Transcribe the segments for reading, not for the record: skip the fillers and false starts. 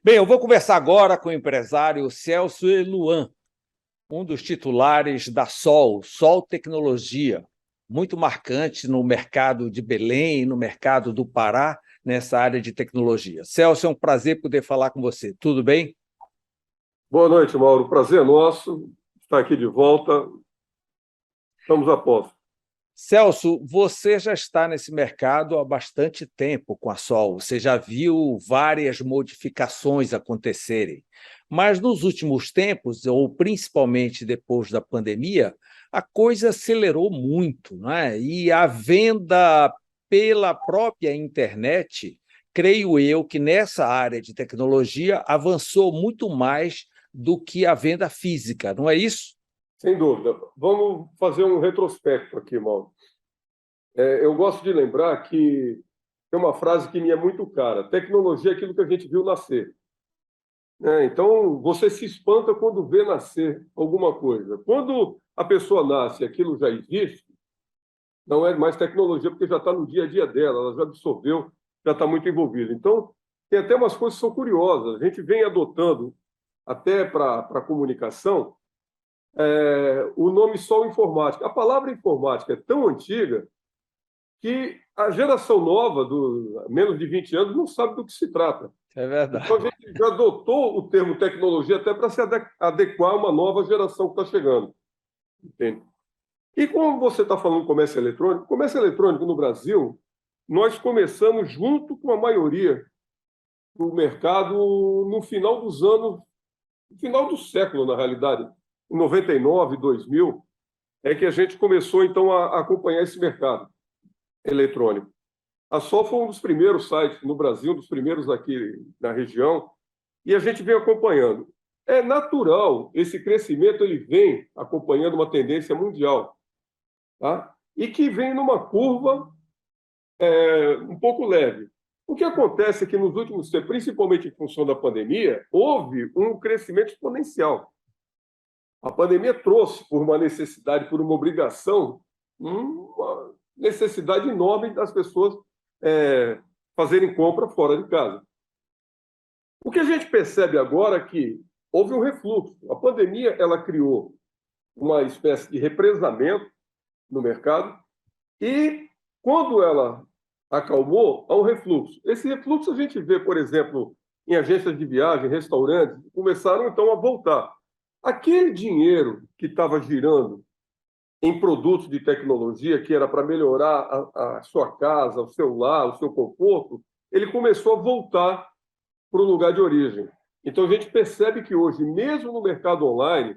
Bem, eu vou conversar agora com o empresário Celso Eluan, um dos titulares da Sol Tecnologia, muito marcante no mercado de Belém e no mercado do Pará, nessa área de tecnologia. Celso, é um prazer poder falar com você. Tudo bem? Boa noite, Mauro. Prazer é nosso estar aqui de volta. Estamos a posto. Celso, você já está nesse mercado há bastante tempo com a Sol, você já viu várias modificações acontecerem, mas nos últimos tempos, ou principalmente depois da pandemia, a coisa acelerou muito, não é? E a venda pela própria internet, creio eu que nessa área de tecnologia avançou muito mais do que a venda física, não é isso? Sem dúvida. Vamos fazer um retrospecto aqui, Mauro. Eu gosto de lembrar que tem uma frase que me é muito cara: tecnologia é aquilo que a gente viu nascer. Então, você se espanta quando vê nascer alguma coisa. Quando a pessoa nasce e aquilo já existe, não é mais tecnologia, porque já está no dia a dia dela, ela já absorveu, já está muito envolvida. Então, tem até umas coisas que são curiosas. A gente vem adotando, até para a comunicação, o nome Sol Informática. A palavra informática é tão antiga que a geração nova, do menos de 20 anos, não sabe do que se trata. É Então, a verdade. gente já adotou o termo tecnologia até para se adequar a uma nova geração que está chegando. Entende? E como você está falando de comércio eletrônico no Brasil, nós começamos junto com a maioria do mercado no final dos anos, no final do século, na realidade, em 99, 2000, é que a gente começou, então, a acompanhar esse mercado eletrônico. A Sol foi um dos primeiros sites no Brasil, um dos primeiros aqui na região, e a gente vem acompanhando. É natural, esse crescimento ele vem acompanhando uma tendência mundial, tá? E que vem numa curva um pouco leve. O que acontece é que nos últimos tempos, principalmente em função da pandemia, houve um crescimento exponencial. A pandemia trouxe, por uma necessidade, por uma obrigação, uma necessidade enorme das pessoas fazerem compra fora de casa. O que a gente percebe agora é que houve um refluxo. A pandemia ela criou uma espécie de represamento no mercado e, quando ela acalmou, há um refluxo. Esse refluxo a gente vê, por exemplo, em agências de viagem, restaurantes, começaram então a voltar. Aquele dinheiro que estava girando em produtos de tecnologia, que era para melhorar a sua casa, o seu lar, o seu conforto, ele começou a voltar para o lugar de origem. Então, a gente percebe que hoje, mesmo no mercado online,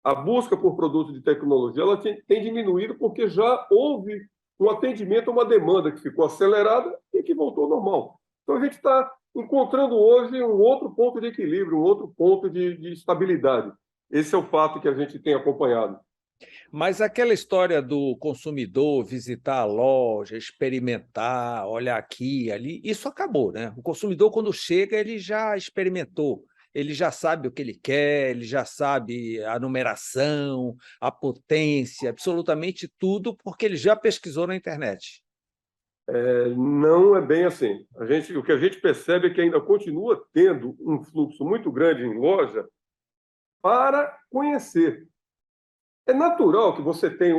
a busca por produtos de tecnologia ela tem diminuído porque já houve um atendimento a uma demanda que ficou acelerada e que voltou ao normal. Então, a gente está encontrando hoje um outro ponto de equilíbrio, um outro ponto de estabilidade. Esse é o fato que a gente tem acompanhado. Mas aquela história do consumidor visitar a loja, experimentar, olhar aqui, ali, isso acabou, né? O consumidor, quando chega, ele já experimentou, ele já sabe o que ele quer, ele já sabe a numeração, a potência, absolutamente tudo, porque ele já pesquisou na internet. Não é bem assim. O que a gente percebe é que ainda continua tendo um fluxo muito grande em loja para conhecer. É natural que você tenha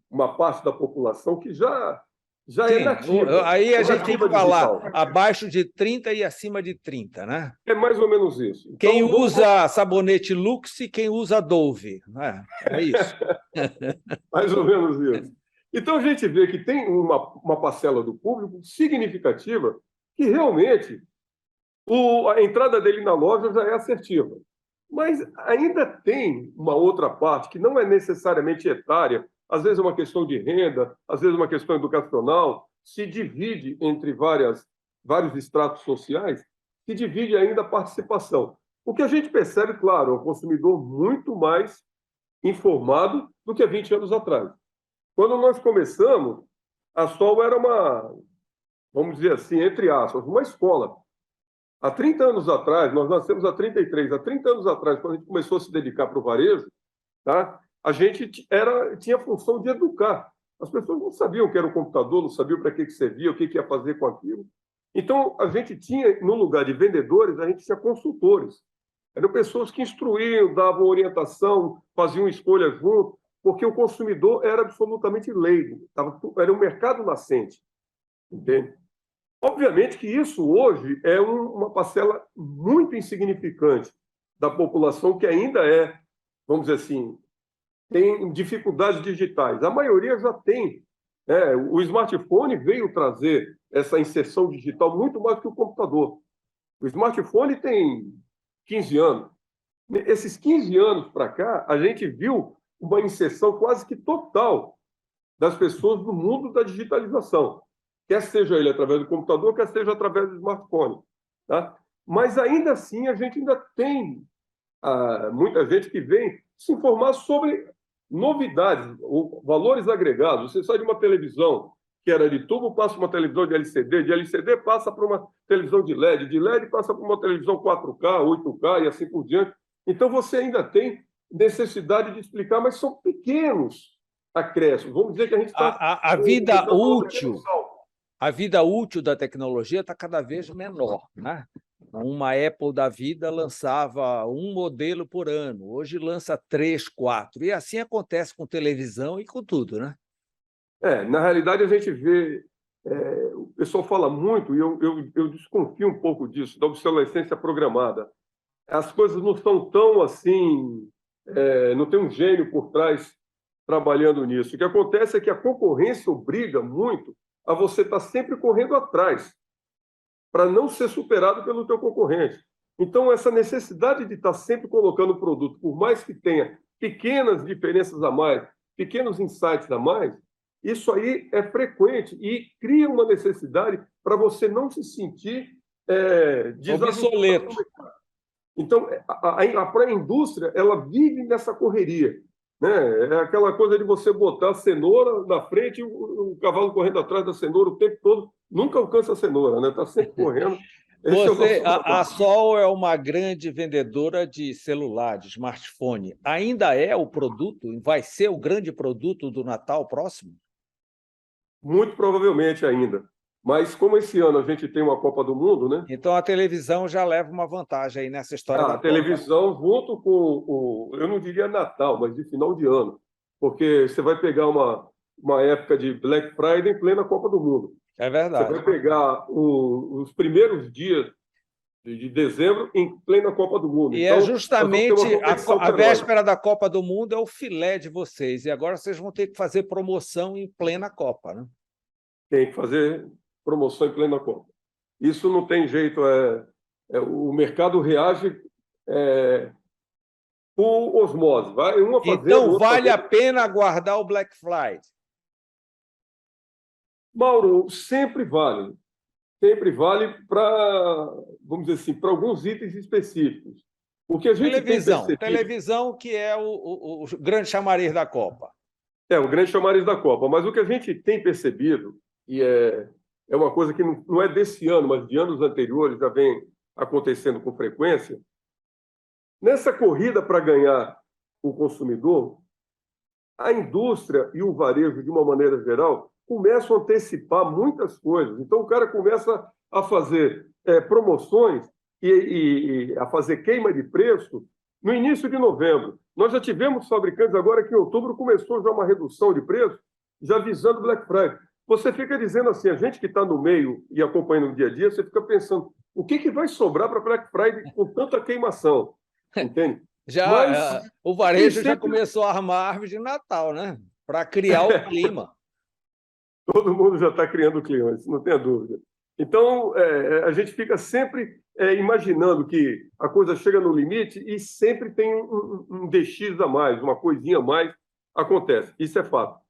uma parte da população que já é Sim, nativa, aí a gente tem que nativa falar digital. abaixo de 30 e acima de 30, né? É mais ou menos isso. Quem Então, vamos usa sabonete Lux e quem usa Dove, né? É isso. mais ou menos isso. Então, a gente vê que tem uma parcela do público significativa que realmente a entrada dele na loja já é assertiva. Mas ainda tem uma outra parte que não é necessariamente etária, às vezes é uma questão de renda, às vezes é uma questão educacional, se divide entre vários estratos sociais, se divide ainda a participação. O que a gente percebe, claro, é um consumidor muito mais informado do que há 20 anos atrás. Quando nós começamos, a Sol era vamos dizer assim, entre aspas, uma escola. Há 30 anos atrás, nós nascemos há 33, há 30 anos atrás, quando a gente começou a se dedicar para o varejo, tá? A gente tinha a função de educar. As pessoas não sabiam o que era o computador, não sabiam para que servia, o que ia fazer com aquilo. Então, a gente tinha, no lugar de vendedores, a gente tinha consultores. Eram pessoas que instruíam, davam orientação, faziam escolha junto, porque o consumidor era absolutamente leigo, era um mercado nascente, entende? Obviamente que isso hoje é uma parcela muito insignificante da população que ainda vamos dizer assim, tem dificuldades digitais. A maioria já tem. O smartphone veio trazer essa inserção digital muito mais que o computador. O smartphone tem 15 anos. Esses 15 anos para cá, a gente viu uma inserção quase que total das pessoas no mundo da digitalização, quer seja ele através do computador, quer seja através do smartphone. Tá? Mas, ainda assim, a gente ainda tem muita gente que vem se informar sobre novidades, ou valores agregados. Você sai de uma televisão que era de tubo, passa para uma televisão de LCD passa para uma televisão de LED passa para uma televisão 4K, 8K e assim por diante. Então, você ainda tem necessidade de explicar, mas são pequenos acréscimos. Vamos dizer que a gente está... A vida útil da tecnologia está cada vez menor, né? Uma Apple da vida lançava um modelo por ano, hoje lança 3, 4. E assim acontece com televisão e com tudo, né? Na realidade, a gente vê... o pessoal fala muito, e eu desconfio um pouco disso, da obsolescência programada. As coisas não são tão assim... não tem um gênio por trás trabalhando nisso. O que acontece é que a concorrência obriga muito a você estar sempre correndo atrás, para não ser superado pelo teu concorrente. Então, essa necessidade de estar sempre colocando o produto, por mais que tenha pequenas diferenças a mais, pequenos insights a mais, isso aí é frequente e cria uma necessidade para você não se sentir obsoleto. Então, a própria indústria, ela vive nessa correria, né? É aquela coisa de você botar a cenoura na frente e o cavalo correndo atrás da cenoura o tempo todo, nunca alcança a cenoura, né? Está sempre correndo. A Sol é uma grande vendedora de celular, de smartphone. Ainda é o produto? Vai ser o grande produto do Natal próximo? Muito provavelmente ainda. Mas como esse ano a gente tem uma Copa do Mundo, né? Então a televisão já leva uma vantagem aí nessa história da Copa. A televisão junto com eu não diria Natal, mas de final de ano. Porque você vai pegar uma época de Black Friday em plena Copa do Mundo. É verdade. Você vai pegar os primeiros dias de dezembro em plena Copa do Mundo. E então, justamente a véspera da Copa do Mundo é o filé de vocês. E agora vocês vão ter que fazer promoção em plena Copa, né? Tem que fazer promoção em plena Copa. Isso não tem jeito. O mercado reage por osmose. Vai uma fazendo, então, vale a pena aguardar o Black Friday? Mauro, sempre vale. Sempre vale para, vamos dizer assim, para alguns itens específicos. O que a gente televisão que é o grande chamariz da Copa. O grande chamariz da Copa. Mas o que a gente tem percebido, e é uma coisa que não é desse ano, mas de anos anteriores, já vem acontecendo com frequência, nessa corrida para ganhar o consumidor, a indústria e o varejo, de uma maneira geral, começam a antecipar muitas coisas. Então, o cara começa a fazer promoções e a fazer queima de preço no início de novembro. Nós já tivemos fabricantes agora que em outubro começou já uma redução de preço, já visando Black Friday. Você fica dizendo assim, a gente que está no meio e acompanhando o dia a dia, você fica pensando, o que vai sobrar para Black Friday com tanta queimação? Entende? O varejo já começou a armar árvore de Natal, né? Para criar o clima. Todo mundo já está criando o clima, isso não tenha dúvida. Então, a gente fica sempre imaginando que a coisa chega no limite e sempre tem um DX a mais, uma coisinha a mais acontece. Isso é fato.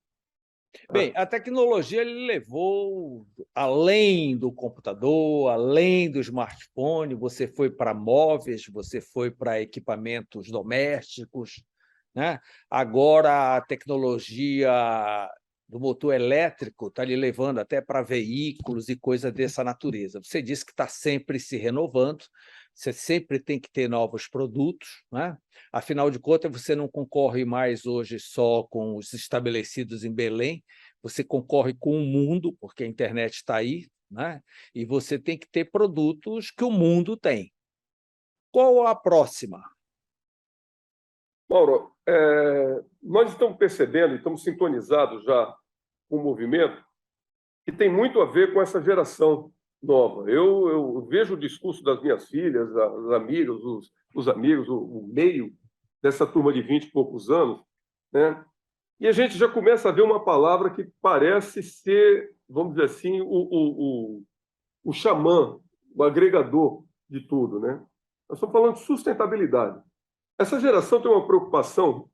Bem, a tecnologia levou além do computador, além do smartphone, você foi para móveis, você foi para equipamentos domésticos, né? Agora a tecnologia do motor elétrico está lhe levando até para veículos e coisas dessa natureza. Você disse que está sempre se renovando, você sempre tem que ter novos produtos, né? Afinal de contas, você não concorre mais hoje só com os estabelecidos em Belém, você concorre com o mundo, porque a internet está aí, né? E você tem que ter produtos que o mundo tem. Qual a próxima? Mauro, nós estamos percebendo e estamos sintonizados já com o movimento que tem muito a ver com essa geração nova. Eu vejo o discurso das minhas filhas, as amigas, os amigos, o meio dessa turma de 20 e poucos anos, né? E a gente já começa a ver uma palavra que parece ser, vamos dizer assim, o xamã, o agregador de tudo, né? Nós estamos falando de sustentabilidade. Essa geração tem uma preocupação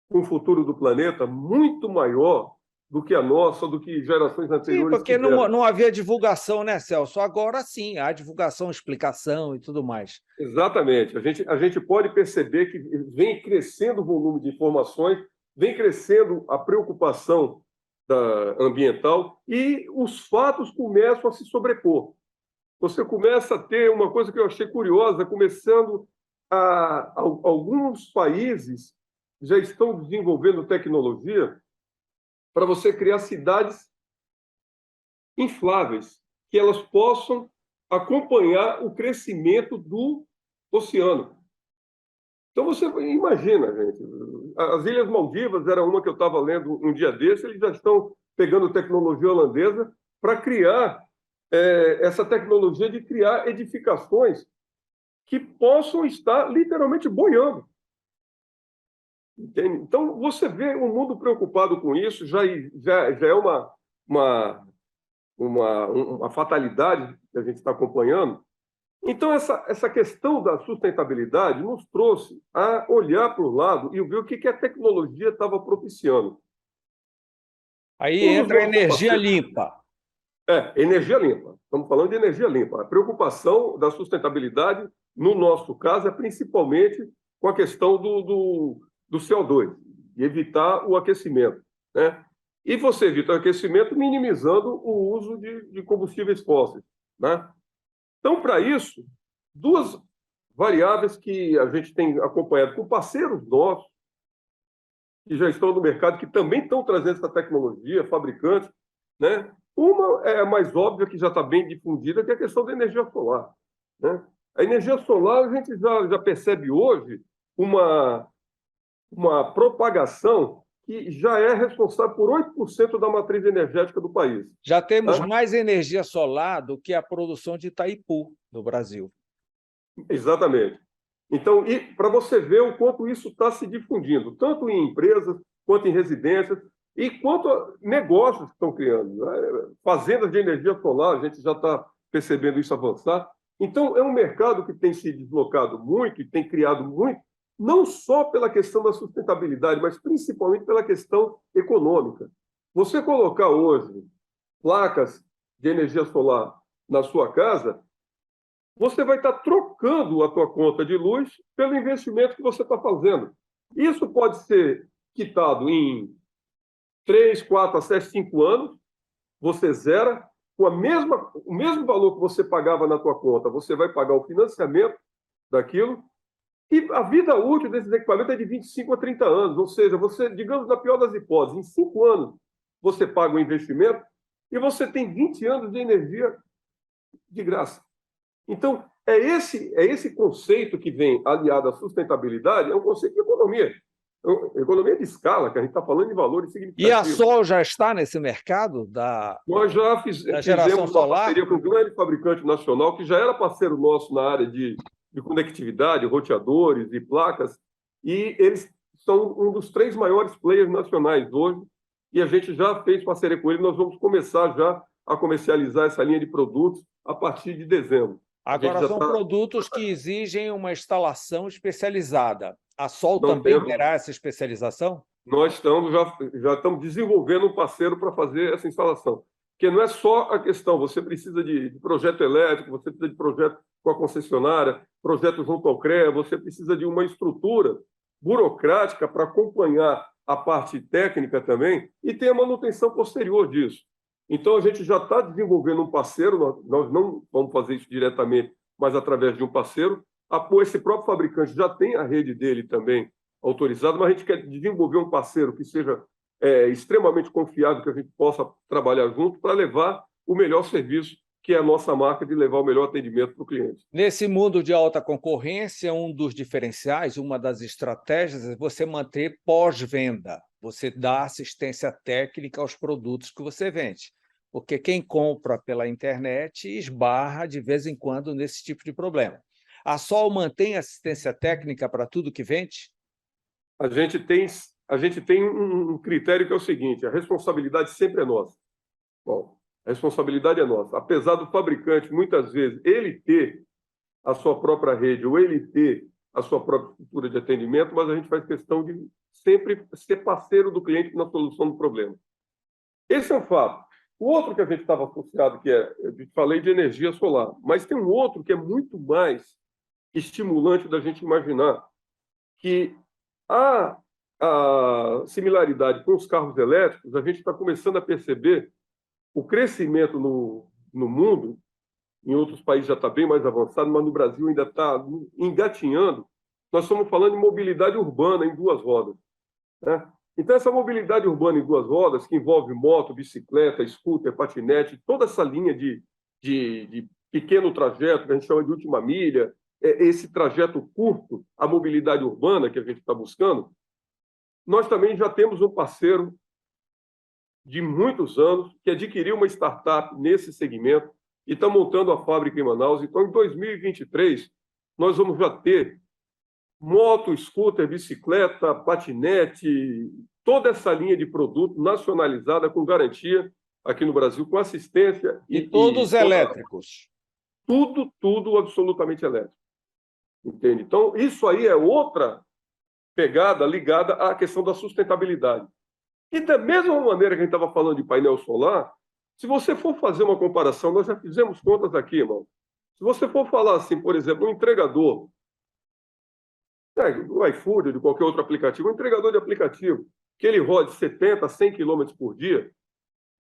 com o futuro do planeta muito maior do que a nossa, do que gerações Sim, anteriores porque tiveram. não havia divulgação, né, Celso? Agora sim, há divulgação, explicação e tudo mais. Exatamente. A gente pode perceber que vem crescendo o volume de informações, vem crescendo a preocupação ambiental e os fatos começam a se sobrepor. Você começa a ter uma coisa que eu achei curiosa, começando alguns países já estão desenvolvendo tecnologia para você criar cidades infláveis, que elas possam acompanhar o crescimento do oceano. Então, você imagina, gente, as Ilhas Maldivas era uma que eu estava lendo um dia desse, eles já estão pegando tecnologia holandesa para criar essa tecnologia de criar edificações que possam estar literalmente boiando. Entende? Então, você vê o mundo preocupado com isso, já é uma fatalidade que a gente está acompanhando. Então, essa questão da sustentabilidade nos trouxe a olhar para o lado e ver o que a tecnologia estava propiciando. Aí entra a energia limpa. Energia limpa. Estamos falando de energia limpa. A preocupação da sustentabilidade, no nosso caso, é principalmente com a questão do CO2, e evitar o aquecimento, né? E você evita o aquecimento minimizando o uso de combustíveis fósseis, né? Então, para isso, duas variáveis que a gente tem acompanhado com parceiros nossos, que já estão no mercado, que também estão trazendo essa tecnologia, fabricantes, né? Uma é a mais óbvia, que já está bem difundida, que é a questão da energia solar, né? A energia solar, a gente já percebe hoje uma propagação que já é responsável por 8% da matriz energética do país. Já temos mais energia solar do que a produção de Itaipu no Brasil. Exatamente. Então, para você ver o quanto isso está se difundindo, tanto em empresas, quanto em residências, e quanto a negócios que estão criando, né? Fazendas de energia solar, a gente já está percebendo isso avançar. Então, é um mercado que tem se deslocado muito e tem criado muito, não só pela questão da sustentabilidade, mas principalmente pela questão econômica. Você colocar hoje placas de energia solar na sua casa, você vai estar trocando a tua conta de luz pelo investimento que você está fazendo. Isso pode ser quitado em 3, 4, até 5 anos, você zera, com o mesmo valor que você pagava na tua conta, você vai pagar o financiamento daquilo, e a vida útil desses equipamentos é de 25 a 30 anos, ou seja, você, digamos, na pior das hipóteses, em 5 anos você paga o investimento e você tem 20 anos de energia de graça. Então, esse conceito que vem aliado à sustentabilidade, é um conceito de economia. Economia de escala, que a gente está falando de valores significativos. E a Sol já está nesse mercado Nós já da fizemos geração uma solar? parceria com um grande fabricante nacional, que já era parceiro nosso na área de conectividade, roteadores e placas, e eles são um dos 3 maiores players nacionais hoje, e a gente já fez parceria com eles. Nós vamos começar já a comercializar essa linha de produtos a partir de dezembro. Agora, são produtos que exigem uma instalação especializada. A Sol também terá essa especialização? Nós já estamos desenvolvendo um parceiro para fazer essa instalação. Porque não é só a questão, você precisa de projeto elétrico, você precisa de projeto com a concessionária, projeto junto ao CREA, você precisa de uma estrutura burocrática para acompanhar a parte técnica também e ter a manutenção posterior disso. Então, a gente já está desenvolvendo um parceiro, nós não vamos fazer isso diretamente, mas através de um parceiro. Esse próprio fabricante já tem a rede dele também autorizada, mas a gente quer desenvolver um parceiro que seja extremamente confiável, que a gente possa trabalhar junto para levar o melhor serviço que é a nossa marca de levar o melhor atendimento para o cliente. Nesse mundo de alta concorrência, um dos diferenciais, uma das estratégias é você manter pós-venda. Você dá assistência técnica aos produtos que você vende. Porque quem compra pela internet esbarra de vez em quando nesse tipo de problema. A Sol mantém assistência técnica para tudo que vende? A gente tem um critério que é o seguinte: a responsabilidade sempre é nossa. Bom, a responsabilidade é nossa. Apesar do fabricante, muitas vezes, ele ter a sua própria rede ou ele ter a sua própria estrutura de atendimento, mas a gente faz questão de sempre ser parceiro do cliente na solução do problema. Esse é um fato. O outro que a gente estava associado, que é, eu te falei de energia solar, mas tem um outro que é muito mais estimulante da gente imaginar, que a similaridade com os carros elétricos, a gente está começando a perceber o crescimento no mundo. Em outros países já está bem mais avançado, mas no Brasil ainda está engatinhando. Nós estamos falando de mobilidade urbana em duas rodas, né? Então, essa mobilidade urbana em duas rodas, que envolve moto, bicicleta, scooter, patinete, toda essa linha de pequeno trajeto, que a gente chama de última milha, esse trajeto curto, a mobilidade urbana que a gente está buscando, nós também já temos um parceiro de muitos anos que adquiriu uma startup nesse segmento e está montando a fábrica em Manaus. Então, em 2023, nós vamos já ter moto, scooter, bicicleta, patinete, toda essa linha de produto nacionalizada com garantia aqui no Brasil, com assistência. E todos elétricos. Tudo absolutamente elétrico. Entende? Então, isso aí é outra pegada ligada à questão da sustentabilidade. E da mesma maneira que a gente estava falando de painel solar, se você for fazer uma comparação, nós já fizemos contas aqui, irmão. Se você for falar assim, por exemplo, um entregador, do iFood, de qualquer outro aplicativo, um entregador de aplicativo, que ele rode 70, 100 quilômetros por dia,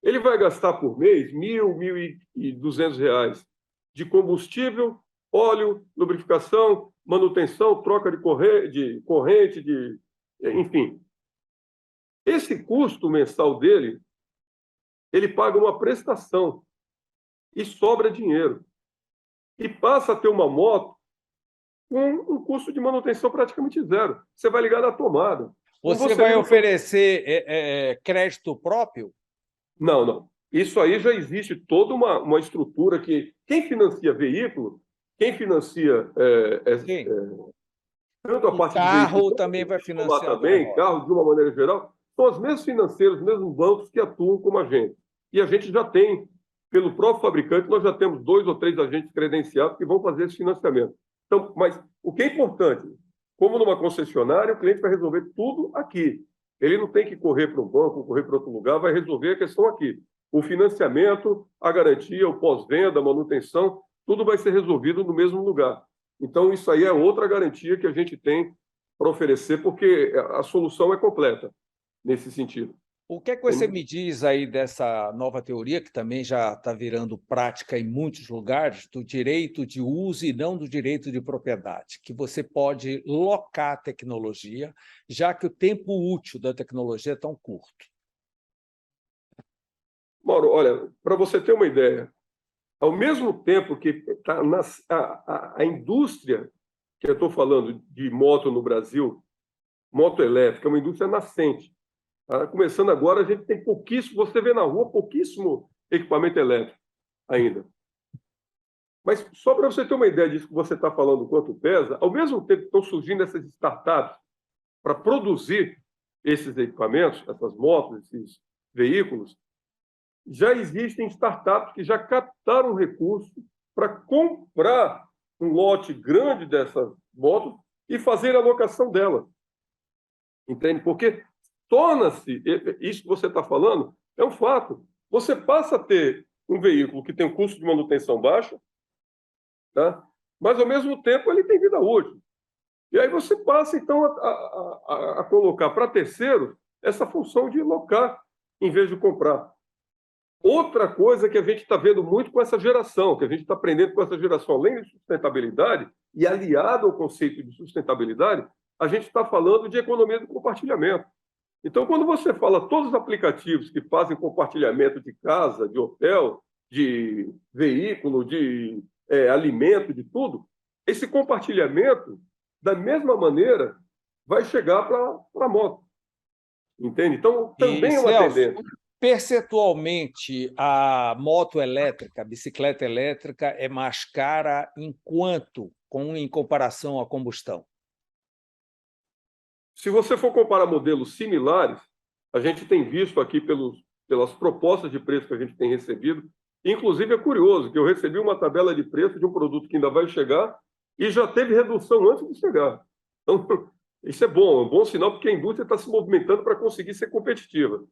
ele vai gastar por mês R$ 1.200 de combustível, óleo, lubrificação, manutenção, troca de corrente, enfim. Esse custo mensal dele, ele paga uma prestação e sobra dinheiro. E passa a ter uma moto com um custo de manutenção praticamente zero. Você vai ligar na tomada. Você vai oferecer crédito próprio? Não. Isso aí já existe toda uma estrutura que quem financia veículo, quem financia tanto a parte carro de veículo, também vai financiar também, carro de uma maneira geral, são os mesmos financeiros, os mesmos bancos que atuam como a gente. E a gente já tem, pelo próprio fabricante, nós já temos 2 ou 3 agentes credenciados que vão fazer esse financiamento. Então, mas o que é importante, como numa concessionária, o cliente vai resolver tudo aqui. Ele não tem que correr para um banco, correr para outro lugar, vai resolver a questão aqui. O financiamento, a garantia, o pós-venda, a manutenção, tudo vai ser resolvido no mesmo lugar. Então, isso aí é outra garantia que a gente tem para oferecer, porque a solução é completa nesse sentido. O que é que você me diz aí dessa nova teoria, que também já está virando prática em muitos lugares, do direito de uso e não do direito de propriedade, que você pode locar a tecnologia, já que o tempo útil da tecnologia é tão curto? Mauro, olha, para você ter uma ideia, ao mesmo tempo que a indústria, que eu estou falando de moto no Brasil, moto elétrica, é uma indústria nascente. Começando agora, a gente tem pouquíssimo, você vê na rua pouquíssimo equipamento elétrico ainda. Mas só para você ter uma ideia disso que você está falando, quanto pesa, ao mesmo tempo que estão surgindo essas startups para produzir esses equipamentos, essas motos, esses veículos, já existem startups que já captaram recursos para comprar um lote grande dessas motos e fazer a locação delas. Entende? Porque torna-se, isso que você está falando, é um fato. Você passa a ter um veículo que tem um custo de manutenção baixo, tá? Mas, ao mesmo tempo, ele tem vida útil. E aí você passa, então, a colocar para terceiros essa função de locar, em vez de comprar. Outra coisa que a gente está vendo muito com essa geração, que a gente está aprendendo com essa geração, além de sustentabilidade, e aliado ao conceito de sustentabilidade, a gente está falando de economia do compartilhamento. Então, quando você fala todos os aplicativos que fazem compartilhamento de casa, de hotel, de veículo, de alimento, de tudo, esse compartilhamento, da mesma maneira, vai chegar para a moto. Entende? Então, E, também é uma Celso, tendência. percentualmente, a moto elétrica, a bicicleta elétrica, é mais cara em comparação à combustão? Se você for comparar modelos similares, a gente tem visto aqui pelas propostas de preço que a gente tem recebido, inclusive é curioso que eu recebi uma tabela de preço de um produto que ainda vai chegar e já teve redução antes de chegar. Então, isso é um bom sinal, porque a indústria está se movimentando para conseguir ser competitiva.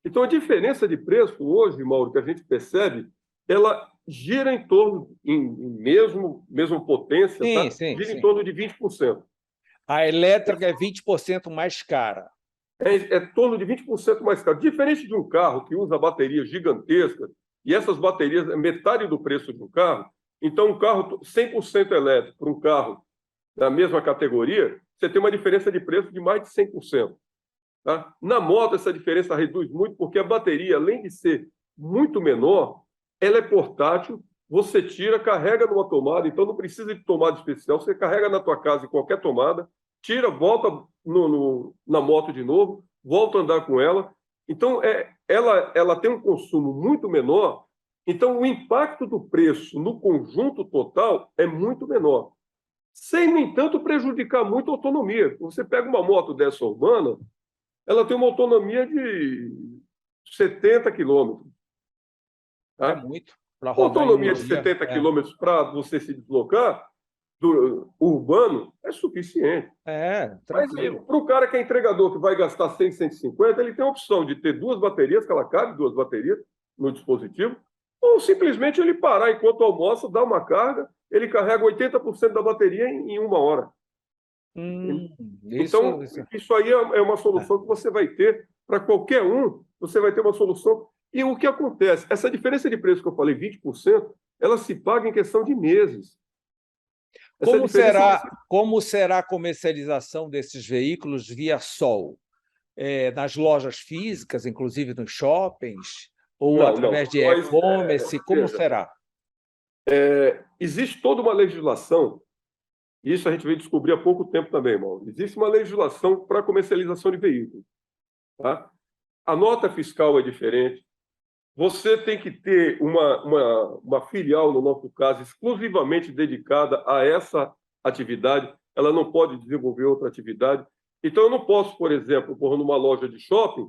Então, a diferença de preço hoje, Mauro, que a gente percebe, ela gira em torno, mesmo potência, Sim, tá? sim, Gira em sim. torno de 20%. A elétrica é 20% mais cara. É em torno de 20% mais caro. Diferente de um carro que usa baterias gigantescas, e essas baterias é metade do preço de um carro, então um carro 100% elétrico para um carro da mesma categoria, você tem uma diferença de preço de mais de 100%. Tá? Na moto, essa diferença reduz muito, porque a bateria, além de ser muito menor, ela é portátil, você tira, carrega numa tomada, então não precisa de tomada especial, você carrega na tua casa em qualquer tomada, tira, volta na moto de novo, volta a andar com ela. Então, ela tem um consumo muito menor, então o impacto do preço no conjunto total é muito menor. Sem, no entanto, prejudicar muito a autonomia. Você pega uma moto dessa urbana, ela tem uma autonomia de 70 quilômetros. É Tá? muito para Uma rodar em um autonomia de dia. 70 quilômetros para você se deslocar do urbano é suficiente. Mas Tranquilo. para o cara que é entregador, que vai gastar 100, 150, ele tem a opção de ter duas baterias, que ela cabe duas baterias no dispositivo, ou simplesmente ele parar enquanto almoça, dar uma carga, ele carrega 80% da bateria em uma hora. Hum, isso, Então, isso. isso aí é uma solução que você vai ter para qualquer um, você vai ter uma solução. E o que acontece? Essa diferença de preço que eu falei, 20%, ela se paga em questão de meses. Essa diferença. Como será a comercialização desses veículos via Sol? Nas lojas físicas, inclusive nos shoppings, ou Não, não. através de Nós, e-commerce? Como veja, será? existe toda uma legislação, e isso a gente veio descobrir há pouco tempo também, irmão. Existe uma legislação para comercialização de veículos. Tá? A nota fiscal é diferente. Você tem que ter uma filial, no nosso caso, exclusivamente dedicada a essa atividade. Ela não pode desenvolver outra atividade. Então, eu não posso, por exemplo, pôr numa loja de shopping,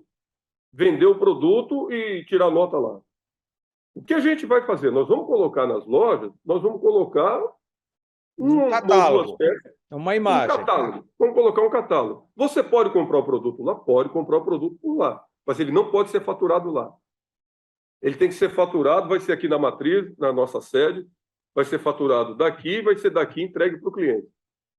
vender o produto e tirar nota lá. O que a gente vai fazer? Nós vamos colocar nas lojas, nós vamos colocar Um uma ou duas catálogo, peças, uma um imagem. catálogo. Vamos colocar um catálogo. Você pode comprar o produto lá? Pode comprar o produto por lá, mas ele não pode ser faturado lá. Ele tem que ser faturado, vai ser aqui na matriz, na nossa sede, vai ser faturado daqui, vai ser daqui entregue para o cliente.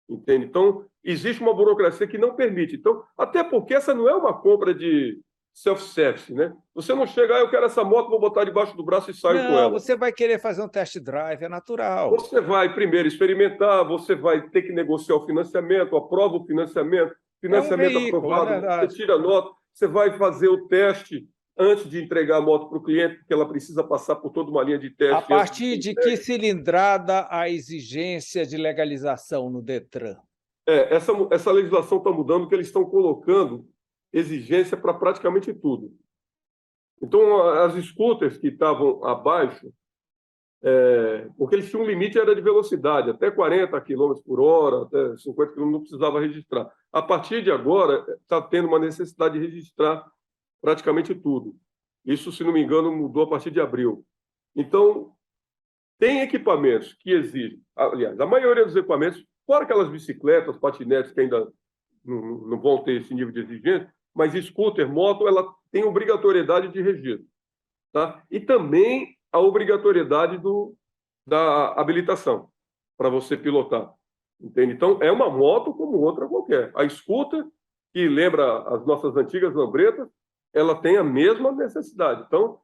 Entende? Então, existe uma burocracia que não permite. Então, até porque essa não é uma compra de self-service, né? Você não chega, eu quero essa moto, vou botar debaixo do braço e saio com Não, ela. você vai querer fazer um test drive, é natural. Você vai primeiro experimentar, você vai ter que negociar o financiamento, aprova o financiamento, É um financiamento veículo, é aprovado, você verdade. tira a nota, você vai fazer o teste antes de entregar a moto para o cliente, porque ela precisa passar por toda uma linha de A teste antes de partir ser de que entregue. cilindrada a exigência de legalização no Detran? Essa legislação está mudando, porque eles estão colocando exigência para praticamente tudo. Então, as scooters que estavam abaixo, porque eles tinham um limite era de velocidade, até 40 km por hora, até 50 km não precisava registrar. A partir de agora, está tendo uma necessidade de registrar praticamente tudo. Isso, se não me engano, mudou a partir de abril. Então, tem equipamentos que exigem, aliás, a maioria dos equipamentos, fora aquelas bicicletas, patinetes que ainda não vão ter esse nível de exigência, mas scooter, moto, ela tem obrigatoriedade de registro. Tá? E também a obrigatoriedade da habilitação para você pilotar. Entende? Então, é uma moto como outra qualquer. A scooter, que lembra as nossas antigas lambretas, ela tem a mesma necessidade. Então,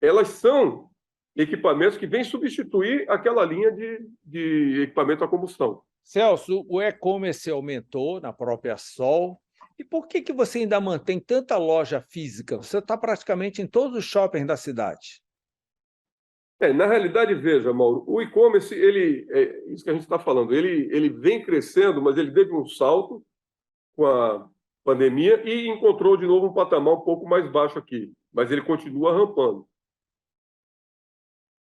elas são equipamentos que vêm substituir aquela linha de equipamento a combustão. Celso, o e-commerce aumentou na própria Sol. E por que você ainda mantém tanta loja física? Você está praticamente em todos os shoppings da cidade. Na realidade, veja, Mauro, o e-commerce, isso que a gente está falando, ele vem crescendo, mas ele teve um salto com a pandemia e encontrou de novo um patamar um pouco mais baixo aqui, mas ele continua rampando.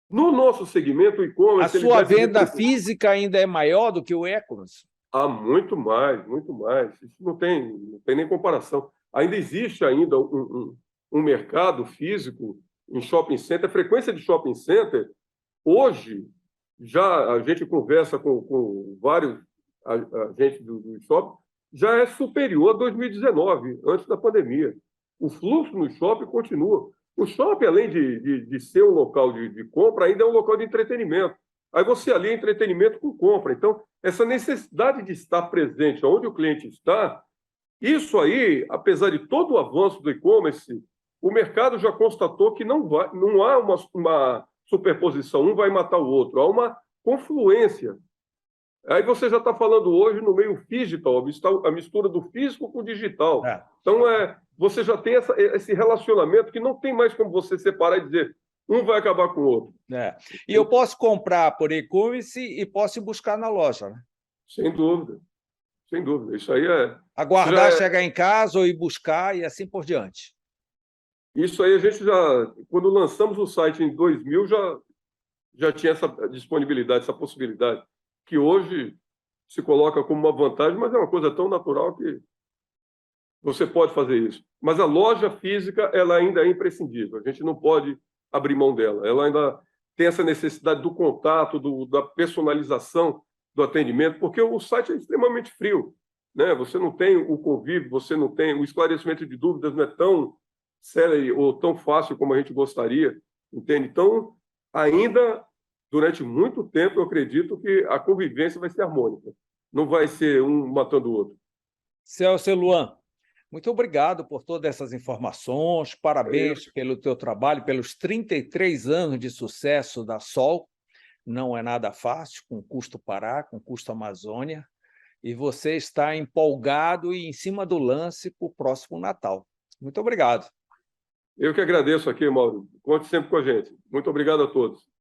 No nosso segmento, o A e-commerce ele sua vai se venda repetir. física ainda é maior do que o e-commerce? Muito mais, muito mais. Isso não tem nem comparação. Ainda existe ainda um mercado físico em shopping center, a frequência de shopping center, hoje, já a gente conversa com vários agentes do shopping, já é superior a 2019, antes da pandemia. O fluxo no shopping continua. O shopping, além de ser um local de compra, ainda é um local de entretenimento. Aí você alia entretenimento com compra. Então, essa necessidade de estar presente onde o cliente está, isso aí, apesar de todo o avanço do e-commerce, o mercado já constatou que não há uma superposição, um vai matar o outro, há uma confluência. Aí você já está falando hoje no meio digital, a mistura do físico com o digital. É. Então, você já tem esse relacionamento que não tem mais como você separar e dizer um vai acabar com o outro. E eu posso comprar por e-commerce e posso ir buscar na loja, né? Sem dúvida, sem dúvida. Isso aí aguardar chegar em casa ou ir buscar e assim por diante. Isso aí a gente quando lançamos o site em 2000, já tinha essa disponibilidade, essa possibilidade, que hoje se coloca como uma vantagem, mas é uma coisa tão natural que você pode fazer isso. Mas a loja física, ela ainda é imprescindível. A gente não pode abrir mão dela. Ela ainda tem essa necessidade do contato, da personalização do atendimento, porque o site é extremamente frio, né? Você não tem o convívio, você não tem o esclarecimento de dúvidas, não é tão sério ou tão fácil como a gente gostaria, entende? Então, ainda durante muito tempo, eu acredito que a convivência vai ser harmônica, não vai ser um matando o outro. Celso Luan, muito obrigado por todas essas informações, parabéns pelo teu trabalho, pelos 33 anos de sucesso da Sol. Não é nada fácil, com custo Pará, com custo Amazônia, e você está empolgado e em cima do lance para o próximo Natal. Muito obrigado. Eu que agradeço aqui, Mauro. Conte sempre com a gente. Muito obrigado a todos.